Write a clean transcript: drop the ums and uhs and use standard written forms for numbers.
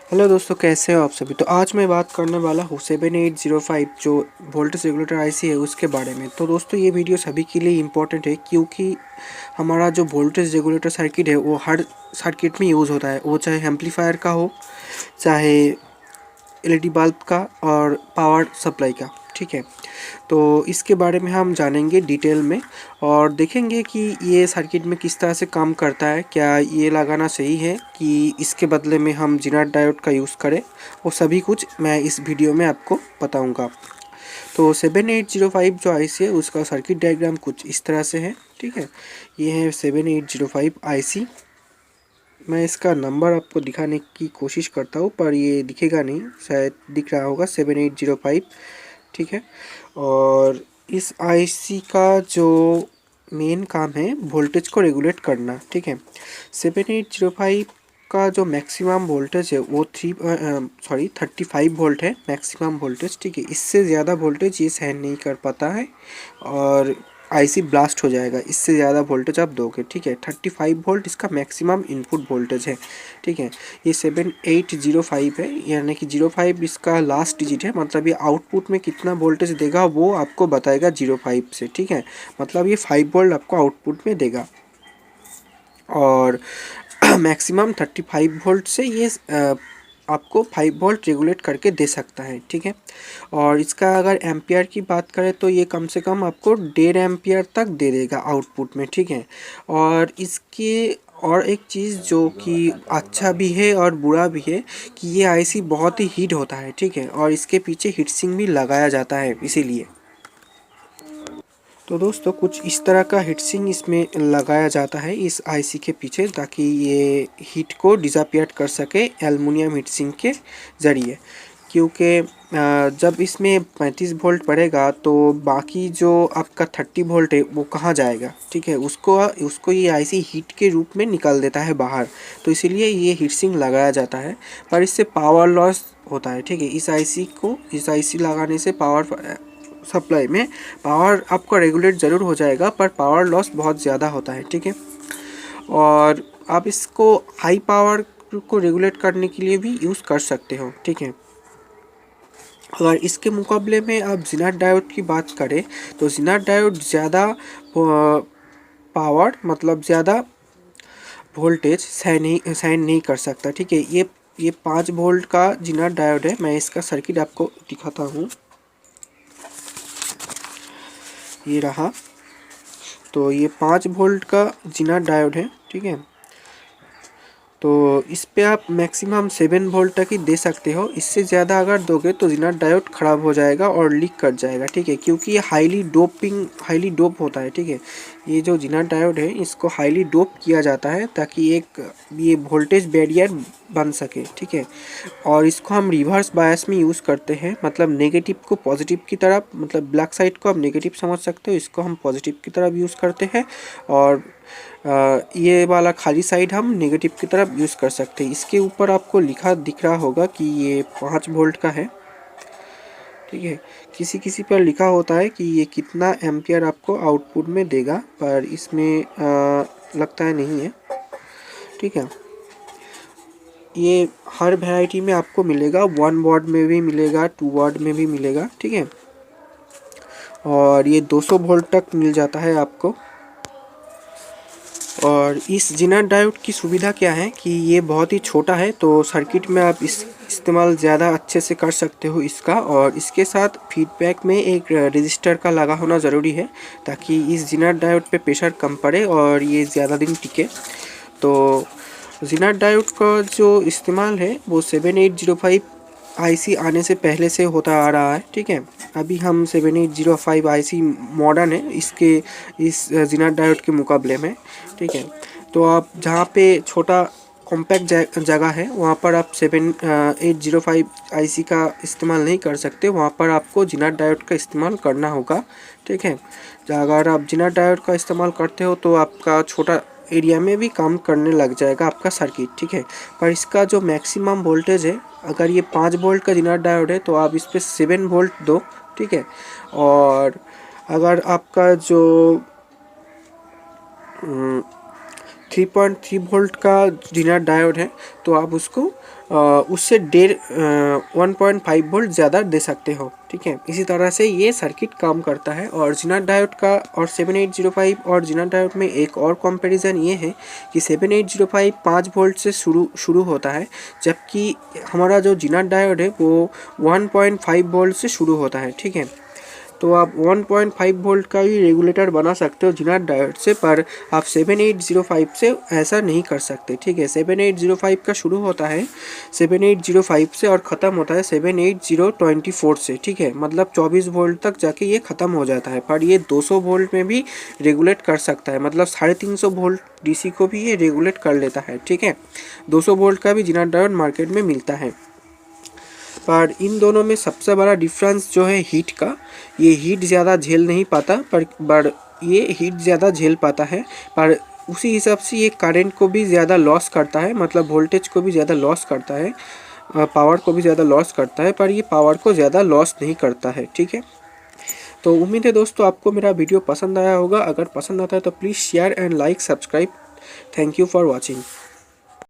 Hello दोस्तों, कैसे हो आप सभी। तो आज मैं बात करने वाला हूँ 7805 जो वोल्टेज रेगुलेटर आईसी है उसके बारे में। तो दोस्तों ये वीडियो सभी के लिए इम्पोर्टेंट है क्योंकि हमारा जो वोल्टेज रेगुलेटर सर्किट है वो हर सर्किट में यूज़ होता है, वो चाहे एम्पलीफायर का हो, चाहे एलईडी बल्ब का और पावर सप्लाई का। ठीक है, तो इसके बारे में हम जानेंगे डिटेल में और देखेंगे कि ये सर्किट में किस तरह से काम करता है, क्या ये लगाना सही है कि इसके बदले में हम जीनर डायोड का यूज़ करें, वो सभी कुछ मैं इस वीडियो में आपको बताऊंगा। तो 7805 जो आईसी है उसका सर्किट डायग्राम कुछ इस तरह से है। ठीक है, ये है 7805 आईसी। मैं इसका नंबर आपको दिखाने की कोशिश करता हूँ पर ये दिखेगा नहीं, शायद दिख रहा होगा 7805। ठीक है, और इस आईसी का जो मेन काम है वोल्टेज को रेगुलेट करना। ठीक है, 7805 का जो मैक्सिमम वोल्टेज है वो 35 वोल्ट है मैक्सिमम वोल्टेज। ठीक है, इससे ज़्यादा वोल्टेज ये सहन नहीं कर पाता है और आईसी ब्लास्ट हो जाएगा इससे ज़्यादा वोल्टेज आप दोगे। ठीक है, 35 वोल्ट इसका मैक्सिमम इनपुट वोल्टेज है। ठीक है, ये 7805 है, यानी कि 05 इसका लास्ट डिजिट है, मतलब ये आउटपुट में कितना वोल्टेज देगा वो आपको बताएगा 05 से। ठीक है, मतलब ये 5 वोल्ट आपको आउटपुट में देगा और मैक्सिमम 35 वोल्ट से ये आपको 5 वोल्ट रेगुलेट करके दे सकता है। ठीक है, और इसका अगर एम्पियर की बात करें तो ये कम से कम आपको 1.5 एम्पियर तक दे देगा आउटपुट में। ठीक है, और इसके और एक चीज़ जो कि अच्छा भी है और बुरा भी है कि ये आईसी बहुत ही हीट होता है। ठीक है, और इसके पीछे हीट सिंक भी लगाया जाता है इसीलिए। तो दोस्तों कुछ इस तरह का हीट सिंक इसमें लगाया जाता है इस आईसी के पीछे, ताकि ये हीट को डिसअपियर कर सके एल्युमिनियम हीट सिंक के ज़रिए। क्योंकि जब इसमें 35 वोल्ट पड़ेगा तो बाकी जो आपका 30 वोल्ट है वो कहाँ जाएगा। ठीक है, उसको उसको ये आईसी हीट के रूप में निकाल देता है बाहर, तो इसीलिए ये हीट सिंक लगाया जाता है। पर इससे पावर लॉस होता है। ठीक है, इस आईसी लगाने से पावर सप्लाई में पावर आपका रेगुलेट ज़रूर हो जाएगा पर पावर लॉस बहुत ज़्यादा होता है। ठीक है, और आप इसको हाई पावर को रेगुलेट करने के लिए भी यूज़ कर सकते हो। ठीक है, अगर इसके मुकाबले में आप जीनर डायोड की बात करें तो जीनर डायोड ज़्यादा पावर मतलब ज़्यादा वोल्टेज सहन नहीं कर सकता। ठीक है, ये 5 वोल्ट का जीनर डायोड है। मैं इसका सर्किट आपको दिखाता हूँ, ये रहा। तो ये 5 वोल्ट का जीनर डायोड है। ठीक है, तो इस पे आप मैक्सिमम 7 वोल्ट तक ही दे सकते हो, इससे ज़्यादा अगर दोगे तो जीनर डायोड ख़राब हो जाएगा और लीक कर जाएगा। ठीक है, क्योंकि ये हाईली डोप होता है। ठीक है, ये जो जीनर डायोड है इसको हाईली डोप किया जाता है ताकि एक ये वोल्टेज बैरियर बन सके। ठीक है, और इसको हम रिवर्स बायस में यूज़ करते हैं, मतलब नेगेटिव को पॉजिटिव की तरफ, मतलब ब्लैक साइड को आप नेगेटिव समझ सकते हो, इसको हम पॉजिटिव की तरफ यूज़ करते हैं और ये वाला खाली साइड हम नेगेटिव की तरफ यूज़ कर सकते हैं। इसके ऊपर आपको लिखा दिख रहा होगा कि ये 5 वोल्ट का है। ठीक है, किसी किसी पर लिखा होता है कि ये कितना एम्पियर आपको आउटपुट में देगा, पर इसमें लगता है नहीं है। ठीक है, ये हर वैरायटी में आपको मिलेगा, 1 वाट में भी मिलेगा, 2 वाट में भी मिलेगा। ठीक है, और ये 200 वोल्ट तक मिल जाता है आपको। और इस जीनर डायोड की सुविधा क्या है कि ये बहुत ही छोटा है, तो सर्किट में आप इस्तेमाल ज़्यादा अच्छे से कर सकते हो इसका। और इसके साथ फीडबैक में एक रजिस्टर का लगा होना ज़रूरी है ताकि इस जीनर डायोड पे प्रेशर कम पड़े और ये ज़्यादा दिन टिके। तो जीनर डायोड का जो इस्तेमाल है वो 7805 आईसी आने से पहले से होता आ रहा है। ठीक है, अभी हम 7805 आईसी मॉडर्न है इस जीनर डायोड के मुकाबले में। ठीक है, तो आप जहाँ पे छोटा कॉम्पैक्ट जगह है वहाँ पर आप 7805 आईसी का इस्तेमाल नहीं कर सकते, वहाँ पर आपको जीनर डायोड का इस्तेमाल करना होगा। ठीक है, अगर आप जीनर डायोड का इस्तेमाल करते हो तो आपका छोटा एरिया में भी काम करने लग जाएगा आपका सर्किट। ठीक है, पर इसका जो मैक्सिमम वोल्टेज है, अगर ये 5 वोल्ट का जीनर डायोड है तो आप इस पर 7 वोल्ट दो। ठीक है, और अगर आपका जो 3.3 वोल्ट का जीनर डायोड है तो आप उसको उससे 1.5 वोल्ट ज़्यादा दे सकते हो, ठीक है। इसी तरह से ये सर्किट काम करता है। और जीनर डायोड का और 7805 और जीनर डायोड में एक और कंपैरिजन ये है कि 7805 5 वोल्ट से शुरू होता है, जबकि हमारा जो जीनर डायोड है वो 1.5 वोल्ट से शुरू होता है, ठीक है। तो आप 1.5 वोल्ट का ही रेगुलेटर बना सकते हो जीनर डायोड से, पर आप 7805 से ऐसा नहीं कर सकते, ठीक है। 7805 का शुरू होता है 7805 से और ख़त्म होता है 78024 से, ठीक है। मतलब 24 वोल्ट तक जाके ये ख़त्म हो जाता है, पर ये 200 वोल्ट में भी रेगुलेट कर सकता है, मतलब 350 वोल्ट डीसी को भी ये रेगुलेट कर लेता है, ठीक है। 200 वोल्ट का भी जीनर डायोड मार्केट में मिलता है। पर इन दोनों में सबसे बड़ा डिफरेंस जो है हीट का, ये हीट ज़्यादा झेल नहीं पाता, पर ये हीट ज़्यादा झेल पाता है, पर उसी हिसाब से ये करंट को भी ज़्यादा लॉस करता है, मतलब वोल्टेज को भी ज़्यादा लॉस करता है, पावर को भी ज़्यादा लॉस करता है, पर ये पावर को ज़्यादा लॉस नहीं करता है, ठीक है। तो उम्मीद है दोस्तों आपको मेरा वीडियो पसंद आया होगा। अगर पसंद आता है तो please share and like subscribe. Thank you for watching.